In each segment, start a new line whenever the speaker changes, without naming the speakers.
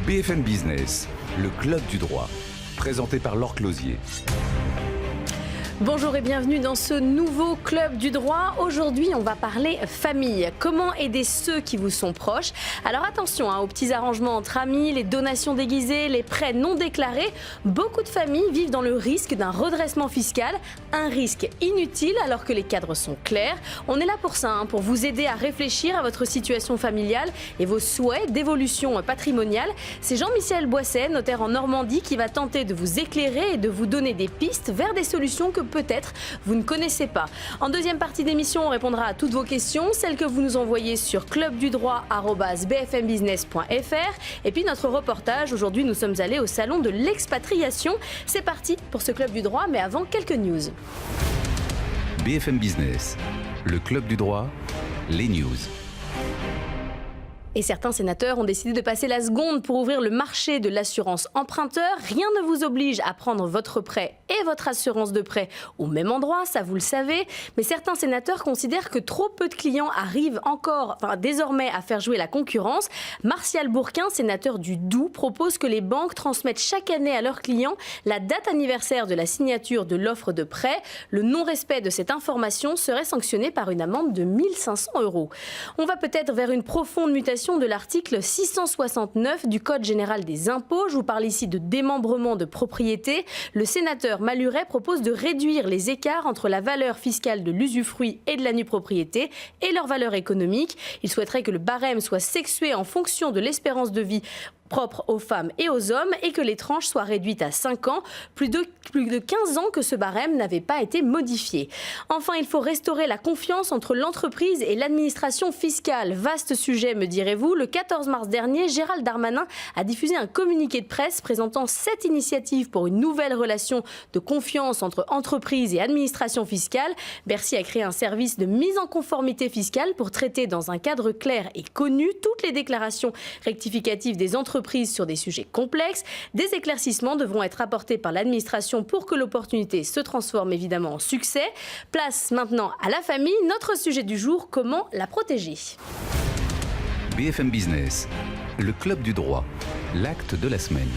BFM Business, le club du droit, présenté par Laure Closier.
Bonjour et bienvenue dans ce nouveau club du droit. Aujourd'hui, on va parler famille. Comment aider ceux qui vous sont proches? Alors attention aux petits arrangements entre amis, les donations déguisées, les prêts non déclarés. Beaucoup de familles vivent dans le risque d'un redressement fiscal, un risque inutile alors que les cadres sont clairs. On est là pour ça, pour vous aider à réfléchir à votre situation familiale et vos souhaits d'évolution patrimoniale. C'est Jean-Michel Boisset, notaire en Normandie, qui va tenter de vous éclairer et de vous donner des pistes vers des solutions que peut-être vous ne connaissez pas. En deuxième partie d'émission, on répondra à toutes vos questions, celles que vous nous envoyez sur clubdudroit@bfmbusiness.fr. Et puis notre reportage, aujourd'hui nous sommes allés au salon de l'expatriation. C'est parti pour ce club du droit, mais avant quelques news.
BFM Business, le club du droit, les news.
Et certains sénateurs ont décidé de passer la seconde pour ouvrir le marché de l'assurance emprunteur. Rien ne vous oblige à prendre votre prêt et votre assurance de prêt au même endroit, ça vous le savez. Mais certains sénateurs considèrent que trop peu de clients arrivent désormais à faire jouer la concurrence. Martial Bourquin, sénateur du Doubs, propose que les banques transmettent chaque année à leurs clients la date anniversaire de la signature de l'offre de prêt. Le non-respect de cette information serait sanctionné par une amende de 1 500 €. On va peut-être vers une profonde mutation de l'article 669 du Code général des impôts. Je vous parle ici de démembrement de propriété. Le sénateur Maluret propose de réduire les écarts entre la valeur fiscale de l'usufruit et de la nue propriété et leur valeur économique. Il souhaiterait que le barème soit sexué en fonction de l'espérance de vie propre aux femmes et aux hommes et que les tranches soient réduites à 5 ans, plus de 15 ans que ce barème n'avait pas été modifié. Enfin, il faut restaurer la confiance entre l'entreprise et l'administration fiscale. Vaste sujet, me direz-vous. Le 14 mars dernier, Gérald Darmanin a diffusé un communiqué de presse présentant 7 initiatives pour une nouvelle relation de confiance entre entreprise et administration fiscale. Bercy a créé un service de mise en conformité fiscale pour traiter dans un cadre clair et connu toutes les déclarations rectificatives des entreprises sur des sujets complexes. Des éclaircissements devront être apportés par l'administration pour que l'opportunité se transforme évidemment en succès. Place maintenant à la famille. Notre sujet du jour, comment la protéger?
BFM Business, le club du droit, l'acte de la semaine.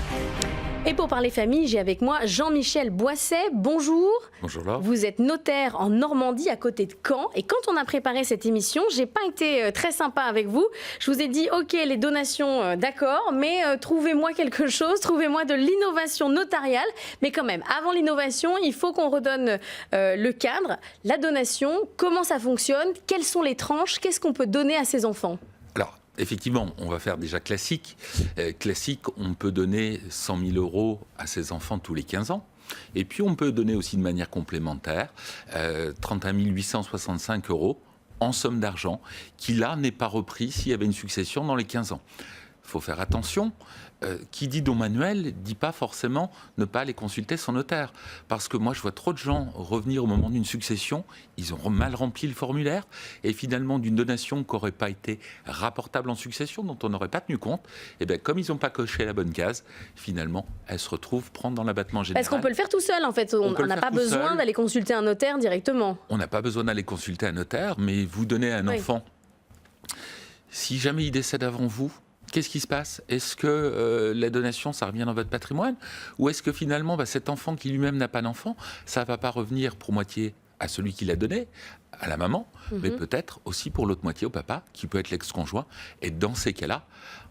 Et pour parler famille, j'ai avec moi Jean-Michel Boisset. Bonjour.
Bonjour Laure.
Vous êtes notaire en Normandie, à côté de Caen. Et quand on a préparé cette émission, j'ai pas été très sympa avec vous. Je vous ai dit, ok, les donations, d'accord, mais trouvez-moi quelque chose, trouvez-moi de l'innovation notariale. Mais quand même, avant l'innovation, il faut qu'on redonne le cadre, la donation, comment ça fonctionne, quelles sont les tranches, qu'est-ce qu'on peut donner à ses enfants?
Alors, effectivement, on va faire déjà classique. Classique, on peut donner 100 000 € à ses enfants tous les 15 ans. Et puis, on peut donner aussi de manière complémentaire 31 865 € en somme d'argent qui, là, n'est pas repris s'il y avait une succession dans les 15 ans. Il faut faire attention. Qui dit don manuel ne dit pas forcément ne pas aller consulter son notaire. Parce que moi, je vois trop de gens revenir au moment d'une succession, ils ont mal rempli le formulaire, et finalement, d'une donation qui n'aurait pas été rapportable en succession, dont on n'aurait pas tenu compte, et bien, comme ils n'ont pas coché la bonne case, finalement, elle se retrouve prendre dans l'abattement général.
Parce qu'on peut le faire tout seul, en fait. On n'a pas besoin d'aller consulter un notaire directement.
On n'a pas besoin d'aller consulter un notaire, mais vous donnez à un enfant, si jamais il décède avant vous, qu'est-ce qui se passe? Est-ce que la donation, ça revient dans votre patrimoine? Ou est-ce que finalement, cet enfant qui lui-même n'a pas d'enfant, ça ne va pas revenir pour moitié à celui qui l'a donné, à la maman, mais peut-être aussi pour l'autre moitié au papa, qui peut être l'ex-conjoint. Et dans ces cas-là,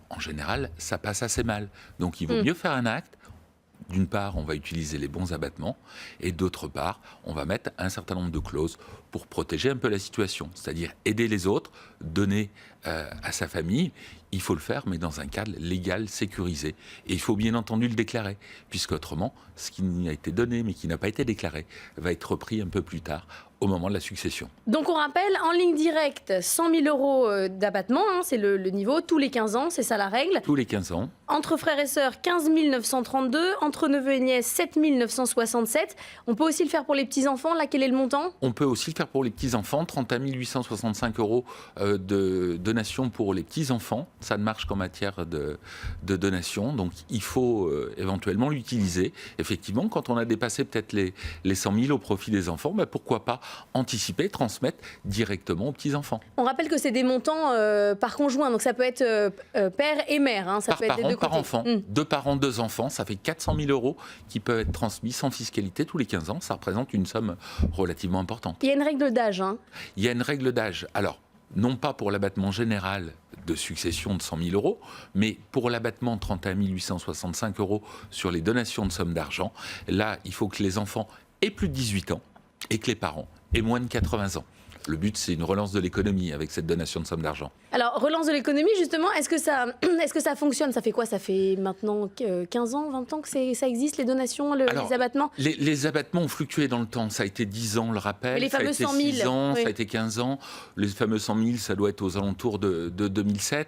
en général, ça passe assez mal. Donc il vaut mieux faire un acte. D'une part, on va utiliser les bons abattements, et d'autre part, on va mettre un certain nombre de clauses pour protéger un peu la situation, c'est-à-dire aider les autres, donner à sa famille. Il faut le faire, mais dans un cadre légal, sécurisé. Et il faut bien entendu le déclarer, puisqu'autrement, ce qui a été donné, mais qui n'a pas été déclaré, va être repris un peu plus tard, au moment de la succession.
Donc on rappelle, en ligne directe, 100 000 € d'abattement, c'est le niveau, tous les 15 ans, c'est ça la règle.
Tous les 15 ans.
Entre frères et sœurs, 15 932, entre neveux et nièces, 7 967. On peut aussi le faire pour les petits-enfants, là, quel est le montant?
On peut aussi le faire pour les petits-enfants, 31 865 € de donation pour les petits-enfants. Ça ne marche qu'en matière de donation, donc il faut éventuellement l'utiliser. Effectivement, quand on a dépassé peut-être les 100 000 au profit des enfants, pourquoi pas anticiper, transmettre directement aux petits-enfants.
On rappelle que c'est des montants par conjoint, donc ça peut être père et mère, hein, ça
par
peut être des deux
par
côtés.
enfant. 2 parents, 2 enfants, ça fait 400 000 € qui peuvent être transmis sans fiscalité tous les 15 ans. Ça représente une somme relativement importante.
Il y a une règle d'âge. Hein.
Il y a une règle d'âge. Alors, non pas pour l'abattement général de succession de 100 000 €, mais pour l'abattement de 31 865 € sur les donations de sommes d'argent. Là, il faut que les enfants aient plus de 18 ans et que les parents aient moins de 80 ans. Le but, c'est une relance de l'économie avec cette donation de somme d'argent.
Alors, relance de l'économie, justement, est-ce que ça fonctionne? Ça fait quoi? Ça fait maintenant 15 ans, 20 ans que ça existe, les donations, les abattements?
Les abattements ont fluctué dans le temps. Ça a été 10 ans, le rappel.
Mais les fameux 100 000.
Ça a été 6 ans,
oui.
ça a été 15 ans. Les fameux 100 000, ça doit être aux alentours de 2007.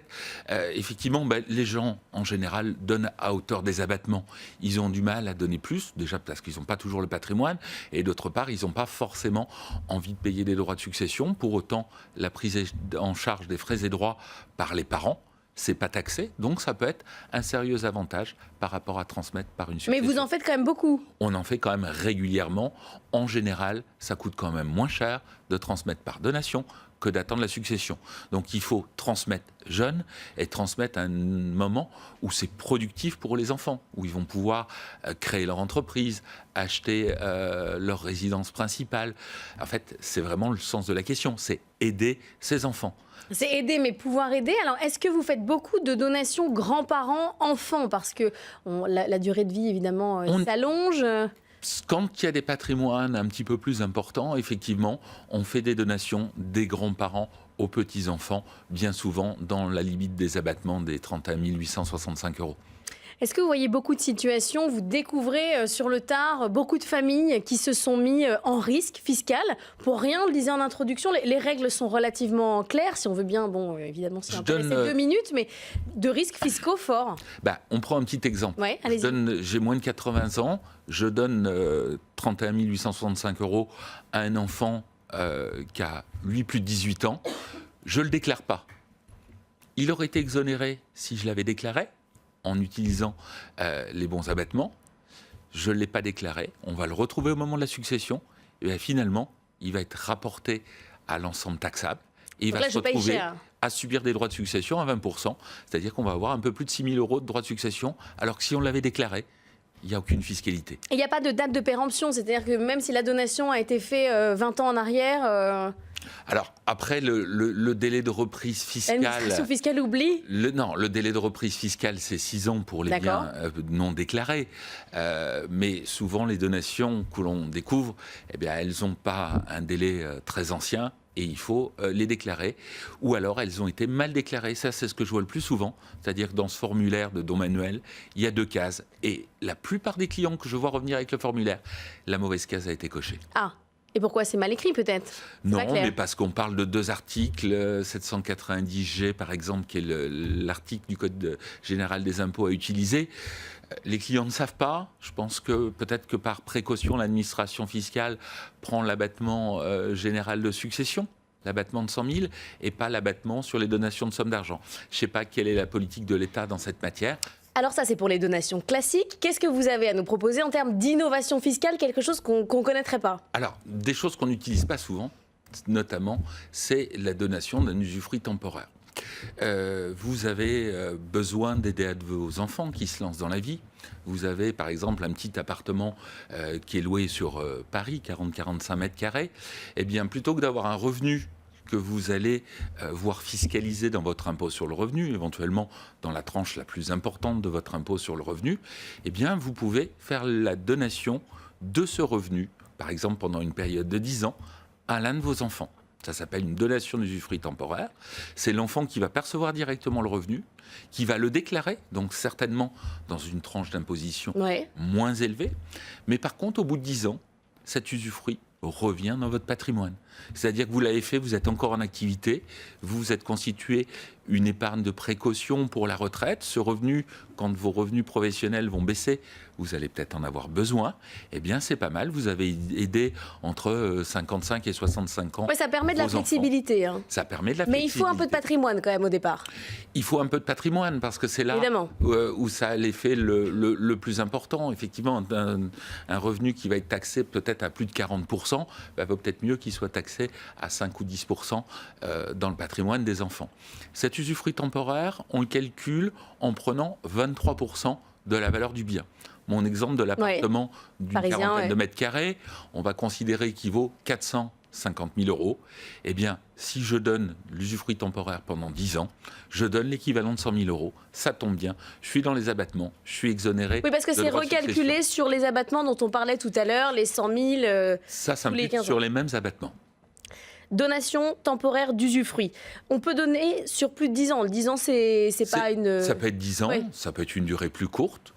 Effectivement, les gens, en général, donnent à hauteur des abattements. Ils ont du mal à donner plus, déjà parce qu'ils n'ont pas toujours le patrimoine, et d'autre part, ils n'ont pas forcément envie de payer des droits de succession. Pour autant, la prise en charge des frais et droits par les parents, c'est pas taxé, donc ça peut être un sérieux avantage par rapport à transmettre par une succession.
Mais vous en faites quand même beaucoup.
On en fait quand même régulièrement. En général, ça coûte quand même moins cher de transmettre par donation que d'attendre la succession. Donc il faut transmettre jeune et transmettre à un moment où c'est productif pour les enfants, où ils vont pouvoir créer leur entreprise, acheter leur résidence principale. En fait, c'est vraiment le sens de la question, c'est aider ces enfants.
C'est aider, mais pouvoir aider. Alors, est-ce que vous faites beaucoup de donations grands-parents-enfants? Parce que la durée de vie, évidemment, s'allonge.
Quand il y a des patrimoines un petit peu plus importants, effectivement, on fait des donations des grands-parents aux petits-enfants, bien souvent dans la limite des abattements des 31 865 €.
Est-ce que vous voyez beaucoup de situations, vous découvrez sur le tard beaucoup de familles qui se sont mis en risque fiscal pour rien? On le disait en introduction, les règles sont relativement claires, si on veut bien, bon, évidemment, c'est intéressé 2 minutes, mais de risques fiscaux forts.
On prend un petit exemple.
Ouais, allez-y.
J'ai moins de 80 ans, je donne 31 865 € à un enfant qui a, lui, plus de 18 ans. Je ne le déclare pas. Il aurait été exonéré si je l'avais déclaré, en utilisant les bons abattements. Je ne l'ai pas déclaré. On va le retrouver au moment de la succession. Et finalement, il va être rapporté à l'ensemble taxable. Et il va se retrouver à subir des droits de succession à 20%. C'est-à-dire qu'on va avoir un peu plus de 6 000 € de droits de succession, alors que si on l'avait déclaré, il n'y a aucune fiscalité.
Et il n'y a pas de date de péremption, c'est-à-dire que même si la donation a été faite 20 ans en arrière...
Alors, après, le délai de reprise fiscale...
L'administration fiscale oublie?
Le délai de reprise fiscale, c'est 6 ans pour les biens non déclarés. Mais souvent, les donations que l'on découvre, elles n'ont pas un délai très ancien. Et il faut les déclarer, ou alors elles ont été mal déclarées. Ça, c'est ce que je vois le plus souvent. C'est-à-dire que dans ce formulaire de don manuel, il y a 2 cases. Et la plupart des clients que je vois revenir avec le formulaire, la mauvaise case a été cochée.
Ah, et pourquoi? C'est mal écrit peut-être?
Non, mais parce qu'on parle de 2 articles, 790G par exemple, qui est l'article du Code général des impôts à utiliser. Les clients ne savent pas. Je pense que peut-être que par précaution, l'administration fiscale prend l'abattement général de succession, l'abattement de 100 000, et pas l'abattement sur les donations de sommes d'argent. Je ne sais pas quelle est la politique de l'État dans cette matière.
Alors ça, c'est pour les donations classiques. Qu'est-ce que vous avez à nous proposer en termes d'innovation fiscale, quelque chose qu'on ne connaîtrait pas? Alors,
des choses qu'on n'utilise pas souvent, notamment, c'est la donation d'un usufruit temporaire. Vous avez besoin d'aider vos enfants qui se lancent dans la vie. Vous avez par exemple un petit appartement qui est loué sur Paris, 40-45 mètres carrés. Eh bien, plutôt que d'avoir un revenu que vous allez voir fiscalisé dans votre impôt sur le revenu, éventuellement dans la tranche la plus importante de votre impôt sur le revenu, eh bien, vous pouvez faire la donation de ce revenu, par exemple pendant une période de 10 ans, à l'un de vos enfants. Ça s'appelle une donation d'usufruit temporaire. C'est l'enfant qui va percevoir directement le revenu, qui va le déclarer, donc certainement dans une tranche d'imposition moins élevée. Mais par contre, au bout de 10 ans, cet usufruit revient dans votre patrimoine. C'est-à-dire que vous l'avez fait, vous êtes encore en activité, vous vous êtes constitué une épargne de précaution pour la retraite. Ce revenu, quand vos revenus professionnels vont baisser, vous allez peut-être en avoir besoin. Eh bien, c'est pas mal. Vous avez aidé entre 55 et 65 ans.
Ouais, ça permet de la
vos enfants.
flexibilité. Hein.
Ça permet de la
Mais
flexibilité.
il faut un peu de patrimoine quand même au départ.
Il faut un peu de patrimoine parce que c'est là où ça a l'effet le plus important. Effectivement, un revenu qui va être taxé peut-être à plus de 40%, vaut peut-être mieux qu'il soit taxé à 5 ou 10% dans le patrimoine des enfants. Cet usufruit temporaire, on le calcule en prenant 23% de la valeur du bien. Mon exemple de l'appartement d'une quarantaine de mètres carrés, on va considérer qu'il vaut 450 000 euros. Eh bien, si je donne l'usufruit temporaire pendant 10 ans, je donne l'équivalent de 100 000 euros. Ça tombe bien. Je suis dans les abattements. Je suis exonéré.
Oui, parce que c'est recalculé sur les abattements dont on parlait tout à l'heure, les 100 000.
Ça s'implique sur les mêmes abattements.
Donation temporaire d'usufruit. On peut donner sur plus de 10 ans. Le 10 ans, c'est pas une...
Ça peut être 10 ans, ça peut être une durée plus courte.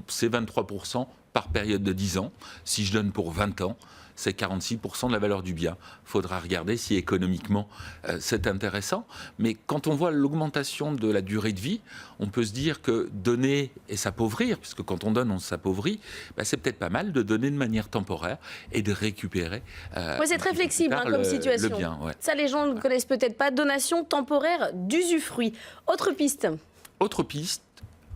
C'est 23% par période de 10 ans. Si je donne pour 20 ans, c'est 46% de la valeur du bien. Il faudra regarder si économiquement c'est intéressant. Mais quand on voit l'augmentation de la durée de vie, on peut se dire que donner et s'appauvrir, puisque quand on donne, on s'appauvrit, c'est peut-être pas mal de donner de manière temporaire et de récupérer.
C'est très flexible comme situation.
Le bien,
Ça, les gens ne connaissent peut-être pas. Donation temporaire d'usufruit. Autre piste.
Autre piste,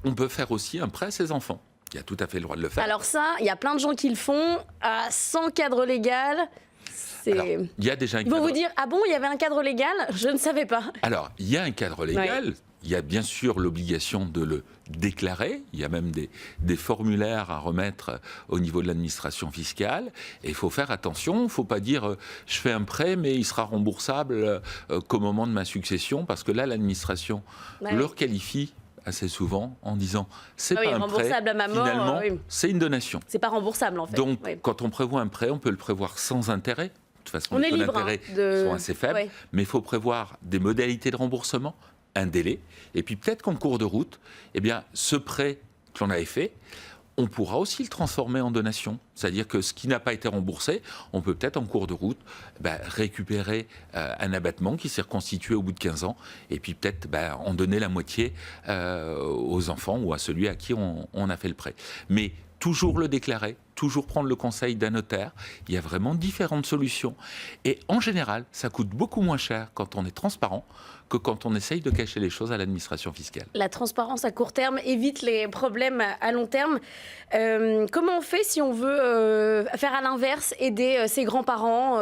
on peut faire aussi un prêt à ses enfants. Il a tout à fait le droit de le faire.
Alors ça, il y a plein de gens qui le font, sans cadre légal.
Alors, il y a déjà un
Ils vont vous dire, ah bon, il y avait un cadre légal? Je ne savais pas.
Alors, il y a un cadre légal. Ouais. Il y a bien sûr l'obligation de le déclarer. Il y a même des formulaires à remettre au niveau de l'administration fiscale. Et il faut faire attention. Il ne faut pas dire je fais un prêt, mais il sera remboursable qu'au moment de ma succession. Parce que là, l'administration le requalifie assez souvent en disant c'est pas un prêt,
à ma mort,
finalement c'est une donation.
C'est pas remboursable en fait.
Donc quand on prévoit un prêt, on peut le prévoir sans intérêt. De toute façon, les taux d'intérêt sont assez faibles, mais il faut prévoir des modalités de remboursement, un délai, et puis peut-être qu'en cours de route, eh bien, ce prêt que l'on avait fait, on pourra aussi le transformer en donation. C'est-à-dire que ce qui n'a pas été remboursé, on peut peut-être en cours de route récupérer un abattement qui s'est reconstitué au bout de 15 ans et puis peut-être en donner la moitié aux enfants ou à celui à qui on a fait le prêt. Mais toujours le déclarer, toujours prendre le conseil d'un notaire. Il y a vraiment différentes solutions. Et en général, ça coûte beaucoup moins cher quand on est transparent que quand on essaye de cacher les choses à l'administration fiscale.
La transparence à court terme évite les problèmes à long terme. Comment on fait si on veut faire à l'inverse, aider ses grands-parents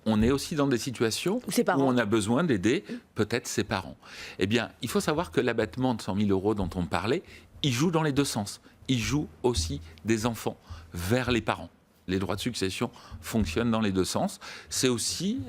On est aussi dans des situations où on a besoin d'aider peut-être ses parents. Eh bien, il faut savoir que l'abattement de 100 000 euros dont on parlait, il joue dans les deux sens. Il joue aussi des enfants vers les parents. Les droits de succession fonctionnent dans les deux sens. C'est aussi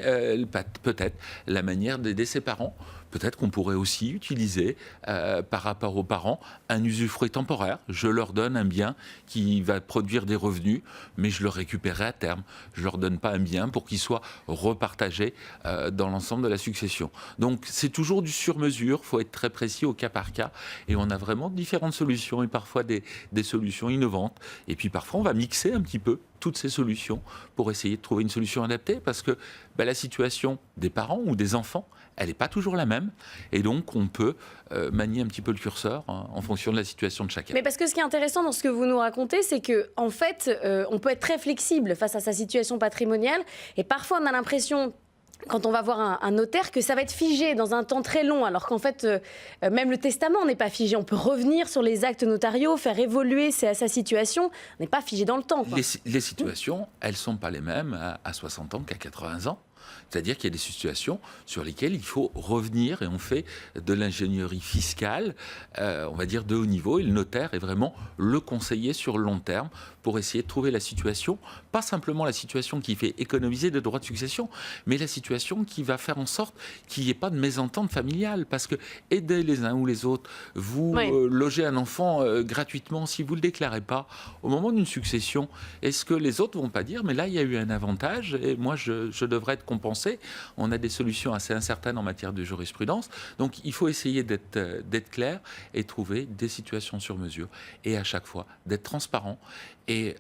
peut-être la manière d'aider ses parents. Peut-être qu'on pourrait aussi utiliser, par rapport aux parents, un usufruit temporaire. Je leur donne un bien qui va produire des revenus, mais je le récupérerai à terme. Je ne leur donne pas un bien pour qu'il soit repartagé dans l'ensemble de la succession. Donc c'est toujours du sur-mesure, il faut être très précis au cas par cas. Et on a vraiment différentes solutions et parfois des solutions innovantes. Et puis parfois on va mixer un petit peu toutes ces solutions pour essayer de trouver une solution adaptée parce que la situation des parents ou des enfants, elle n'est pas toujours la même. Et donc, on peut manier un petit peu le curseur en fonction de la situation de chacun.
Mais parce que ce qui est intéressant dans ce que vous nous racontez, c'est qu'en fait, on peut être très flexible face à sa situation patrimoniale. Et parfois, on a l'impression, quand on va voir un notaire, que ça va être figé dans un temps très long, alors qu'en fait, même le testament n'est pas figé. On peut revenir sur les actes notariaux, faire évoluer sa situation. On n'est pas figé dans le temps. Quoi.
Les situations, elles ne sont pas les mêmes à 60 ans qu'à 80 ans. C'est-à-dire qu'il y a des situations sur lesquelles il faut revenir et on fait de l'ingénierie fiscale, on va dire de haut niveau, et le notaire est vraiment le conseiller sur le long terme pour essayer de trouver la situation, pas simplement la situation qui fait économiser des droits de succession, mais la situation qui va faire en sorte qu'il n'y ait pas de mésentente familiale, parce que aider les uns ou les autres, vous logez un enfant gratuitement, si vous ne le déclarez pas, au moment d'une succession, est-ce que les autres ne vont pas dire, mais là il y a eu un avantage et moi je devrais être compensé? On a des solutions assez incertaines en matière de jurisprudence, donc il faut essayer d'être clair et trouver des situations sur mesure, et à chaque fois d'être transparent Et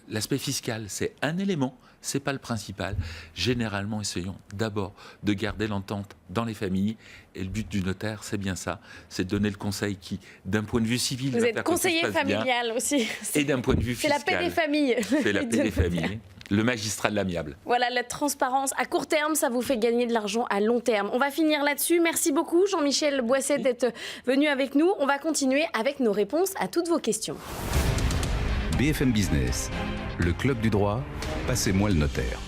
l'aspect fiscal, c'est un élément, ce n'est pas le principal. Généralement, essayons d'abord de garder l'entente dans les familles. Et le but du notaire, c'est bien ça, c'est de donner le conseil qui, d'un point de vue civil,
Vous êtes conseiller familial aussi.
Et d'un point de vue
C'est
fiscal.
la paix des familles.
C'est la paix des familles. Le magistrat de l'amiable.
Voilà, la transparence à court terme, ça vous fait gagner de l'argent à long terme. On va finir là-dessus. Merci beaucoup, Jean-Michel Boisset, d'être venu avec nous. On va continuer avec nos réponses à toutes vos questions.
BFM Business, le club du droit, passez-moi le notaire.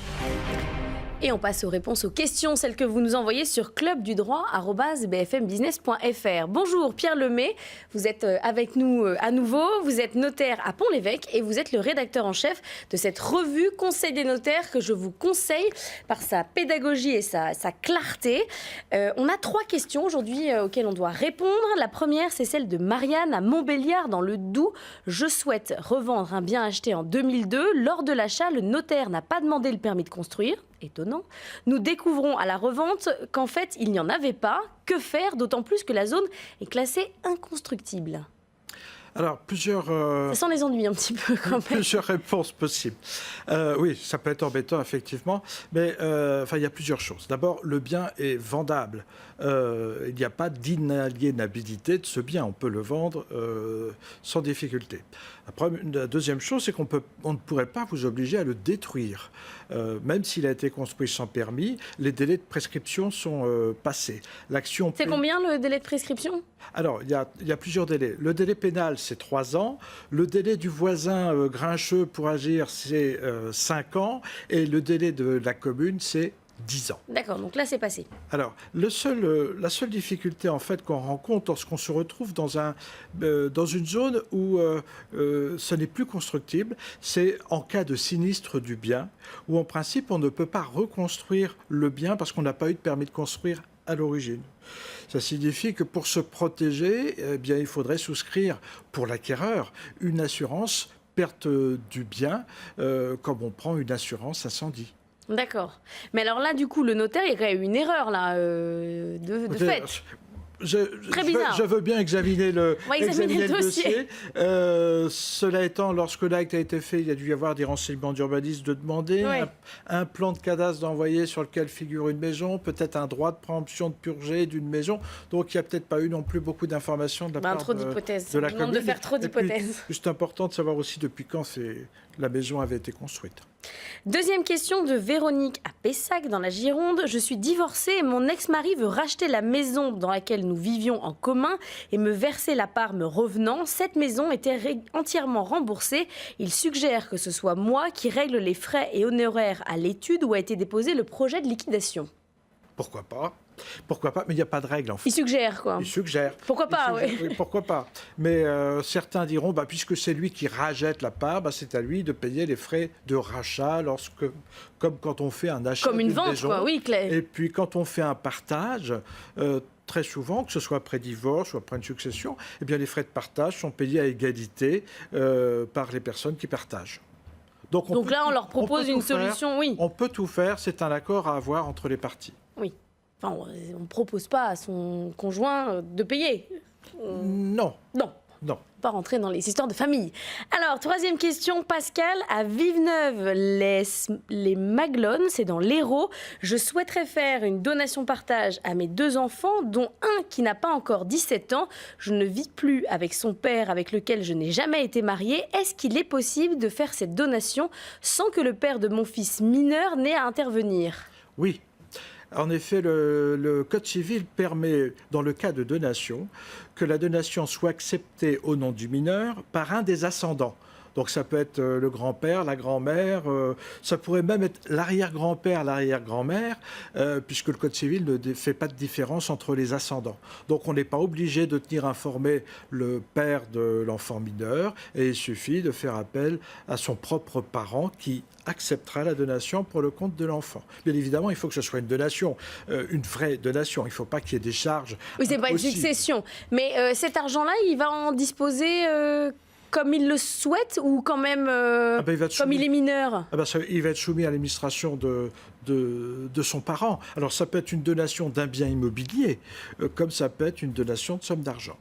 Et on passe aux réponses aux questions, celles que vous nous envoyez sur clubdudroit@bfmbusiness.fr. Bonjour Pierre Lemay, vous êtes avec nous à nouveau, vous êtes notaire à Pont-l'Évêque et vous êtes le rédacteur en chef de cette revue Conseil des notaires que je vous conseille par sa pédagogie et sa clarté. On a 3 questions aujourd'hui auxquelles on doit répondre. La première, c'est celle de Marianne à Montbéliard dans le Doubs. Je souhaite revendre un bien acheté en 2002. Lors de l'achat, le notaire n'a pas demandé le permis de construire. Étonnant. Nous découvrons à la revente qu'en fait, il n'y en avait pas. Que faire, d'autant plus que la zone est classée inconstructible?
Alors, plusieurs...
Ça sent les ennuis un petit peu quand même.
Plusieurs réponses possibles. Oui, ça peut être embêtant, effectivement. Mais il y a plusieurs choses. D'abord, le bien est vendable. Il n'y a pas d'inaliénabilité de ce bien. On peut le vendre sans difficulté. La deuxième chose, c'est qu'on ne pourrait pas vous obliger à le détruire. Même s'il a été construit sans permis, les délais de prescription sont passés.
C'est combien le délai de prescription?
Alors, il y a plusieurs délais. Le délai pénal, c'est 3 ans. Le délai du voisin grincheux pour agir, c'est 5 ans. Et le délai de la commune, c'est 10 ans.
D'accord, donc là, c'est passé.
Alors, la seule difficulté, en fait, qu'on rencontre lorsqu'on se retrouve dans une zone où ce n'est plus constructible, c'est en cas de sinistre du bien, où, en principe, on ne peut pas reconstruire le bien parce qu'on n'a pas eu de permis de construire à l'origine. Ça signifie que pour se protéger, il faudrait souscrire pour l'acquéreur une assurance perte du bien, comme on prend une assurance incendie.
D'accord. Mais alors là, du coup, le notaire, il y a quand même une erreur là, de fait. Très bizarre.
Je veux bien examiner le
dossier.
Cela étant, lorsque l'acte a été fait, il y a dû y avoir des renseignements d'urbanisme de demander, un plan de cadastre d'envoyer sur lequel figure une maison, peut-être un droit de préemption de purger d'une maison. Donc, il n'y a peut-être pas eu non plus beaucoup d'informations de la part de la commune.
De faire trop d'hypothèses.
C'est important de savoir aussi depuis quand la maison avait été construite.
Deuxième question de Véronique à Pessac dans la Gironde. Je suis divorcée et mon ex-mari veut racheter la maison dans laquelle nous vivions en commun et me verser la part me revenant. Cette maison était entièrement remboursée. Il suggère que ce soit moi qui règle les frais et honoraires à l'étude où a été déposé le projet de liquidation.
Pourquoi pas ? Pourquoi pas? Mais il n'y a pas de règle, en fait.
Il suggère, quoi.
Il suggère.
Pourquoi pas, oui.
Pourquoi pas? Mais certains diront, puisque c'est lui qui rachète la part, c'est à lui de payer les frais de rachat comme quand on fait un achat
comme une vente,
maison.
Quoi, oui, clair.
Et puis, quand on fait un partage, très souvent, que ce soit après divorce ou après une succession, les frais de partage sont payés à égalité par les personnes qui partagent. Donc là,
on leur propose une solution, oui.
On peut tout faire, c'est un accord à avoir entre les parties.
Oui. Enfin, on ne propose pas à son conjoint de payer.
Non.
Non.
Non.
Pas rentrer dans les histoires de famille. Alors, troisième question, Pascal, à Villeneuve-les Maglones, c'est dans l'Hérault. Je souhaiterais faire une donation-partage à mes 2 enfants, dont un qui n'a pas encore 17 ans. Je ne vis plus avec son père, avec lequel je n'ai jamais été mariée. Est-ce qu'il est possible de faire cette donation sans que le père de mon fils mineur n'ait à intervenir?
Oui. En effet, le Code civil permet, dans le cas de donation, que la donation soit acceptée au nom du mineur par un des ascendants. Donc ça peut être le grand-père, la grand-mère, ça pourrait même être l'arrière-grand-père, l'arrière-grand-mère, puisque le Code civil ne fait pas de différence entre les ascendants. Donc on n'est pas obligé de tenir informé le père de l'enfant mineur, et il suffit de faire appel à son propre parent qui acceptera la donation pour le compte de l'enfant. Bien évidemment, il faut que ce soit une donation, une vraie donation. Il ne faut pas qu'il y ait des charges.
Oui, c'est pas une succession. Mais cet argent-là, il va en disposer comme il le souhaite ou quand même comme il est mineur?
Il va être soumis à l'administration de son parent. Alors ça peut être une donation d'un bien immobilier, comme ça peut être une donation de somme d'argent.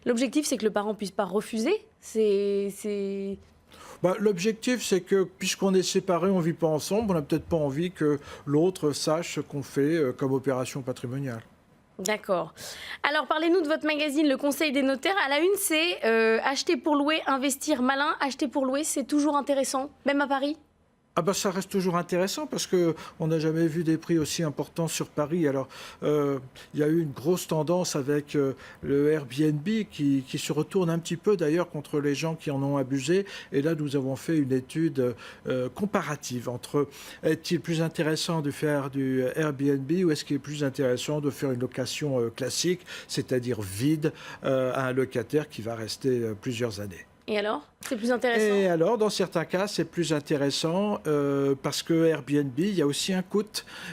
L'objectif, c'est que le parent ne puisse pas refuser.
L'objectif, c'est que puisqu'on est séparés, on ne vit pas ensemble, on n'a peut-être pas envie que l'autre sache ce qu'on fait comme opération patrimoniale.
D'accord. Alors, parlez-nous de votre magazine, Le Conseil des notaires. À la une, c'est acheter pour louer, investir malin. Acheter pour louer, c'est toujours intéressant, même à Paris ?
Ça reste toujours intéressant parce qu'on n'a jamais vu des prix aussi importants sur Paris. Alors, il y a eu une grosse tendance avec le Airbnb qui se retourne un petit peu d'ailleurs contre les gens qui en ont abusé. Et là, nous avons fait une étude comparative entre est-il plus intéressant de faire du Airbnb ou est-ce qu'il est plus intéressant de faire une location classique, c'est-à-dire vide, à un locataire qui va rester plusieurs années.
Et alors, c'est plus intéressant ?
Et alors, dans certains cas, c'est plus intéressant parce que Airbnb, il y a aussi un coût.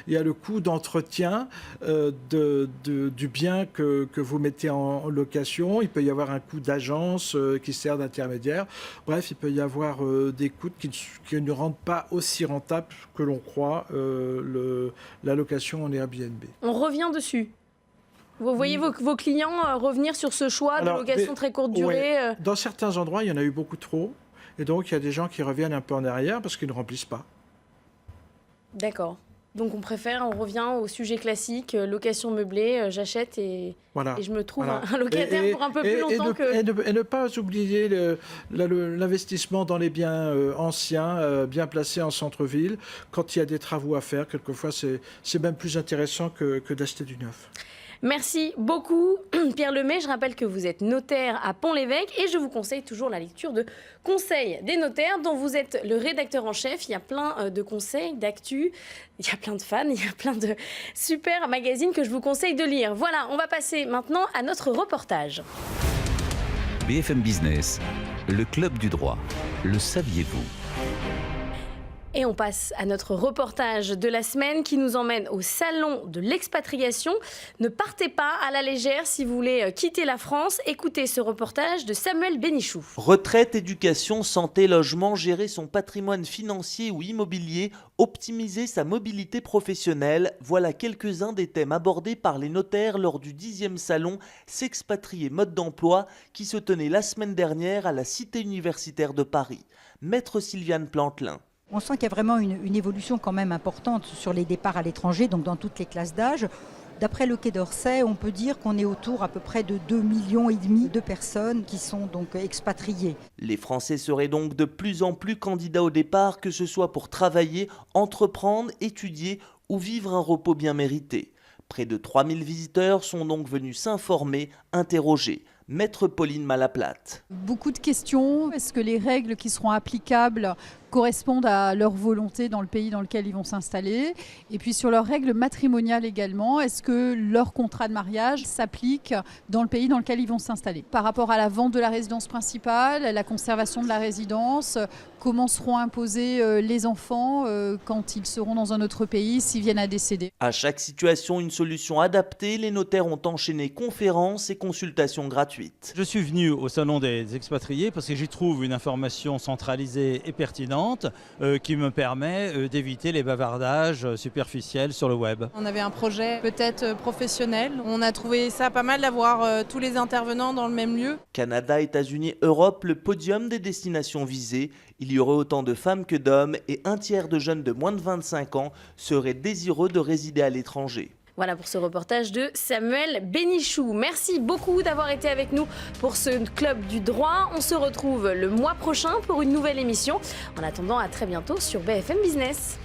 Il y a le coût d'entretien du bien que vous mettez en location. Il peut y avoir un coût d'agence qui sert d'intermédiaire. Bref, il peut y avoir des coûts qui ne rendent pas aussi rentable que l'on croit la location en Airbnb.
On revient dessus. Vous voyez vos clients revenir sur ce choix de location très courte durée
Dans certains endroits, il y en a eu beaucoup trop. Et donc, il y a des gens qui reviennent un peu en arrière parce qu'ils ne remplissent pas.
D'accord. Donc, on revient au sujet classique, location meublée, j'achète et je me trouve un locataire pour un peu plus longtemps que...
Et ne pas oublier l'investissement dans les biens anciens, bien placés en centre-ville. Quand il y a des travaux à faire, quelquefois, c'est même plus intéressant que d'acheter du neuf.
Merci beaucoup Pierre Lemay. Je rappelle que vous êtes notaire à Pont-l'Évêque et je vous conseille toujours la lecture de Conseil des notaires dont vous êtes le rédacteur en chef. Il y a plein de conseils, d'actu, il y a plein de fans, il y a plein de super magazines que je vous conseille de lire. Voilà, on va passer maintenant à notre reportage.
BFM Business, le club du droit. Le saviez-vous ?
Et on passe à notre reportage de la semaine qui nous emmène au salon de l'expatriation. Ne partez pas à la légère si vous voulez quitter la France. Écoutez ce reportage de Samuel Bénichou.
Retraite, éducation, santé, logement, gérer son patrimoine financier ou immobilier, optimiser sa mobilité professionnelle. Voilà quelques-uns des thèmes abordés par les notaires lors du 10e salon S'expatrier mode d'emploi qui se tenait la semaine dernière à la Cité universitaire de Paris. Maître Sylviane Plantelin.
On sent qu'il y a vraiment une évolution quand même importante sur les départs à l'étranger, donc dans toutes les classes d'âge. D'après le Quai d'Orsay, on peut dire qu'on est autour à peu près de 2,5 millions de personnes qui sont donc expatriées.
Les Français seraient donc de plus en plus candidats au départ, que ce soit pour travailler, entreprendre, étudier ou vivre un repos bien mérité. Près de 3000 visiteurs sont donc venus s'informer, interroger. Maître Pauline Malaplate.
Beaucoup de questions. Est-ce que les règles qui seront applicables correspondent à leur volonté dans le pays dans lequel ils vont s'installer? Et puis sur leurs règles matrimoniales également, est-ce que leur contrat de mariage s'applique dans le pays dans lequel ils vont s'installer? Par rapport à la vente de la résidence principale, la conservation de la résidence, comment seront imposés les enfants quand ils seront dans un autre pays s'ils viennent à décéder?
À chaque situation, une solution adaptée. Les notaires ont enchaîné conférences et consultations gratuites.
Je suis venu au Salon des expatriés parce que j'y trouve une information centralisée et pertinente qui me permet d'éviter les bavardages superficiels sur le web.
On avait un projet peut-être professionnel. On a trouvé ça pas mal d'avoir tous les intervenants dans le même lieu.
Canada, États-Unis, Europe, le podium des destinations visées. Il y aurait autant de femmes que d'hommes et un tiers de jeunes de moins de 25 ans seraient désireux de résider à l'étranger.
Voilà pour ce reportage de Samuel Bénichou. Merci beaucoup d'avoir été avec nous pour ce club du droit. On se retrouve le mois prochain pour une nouvelle émission. En attendant, à très bientôt sur BFM Business.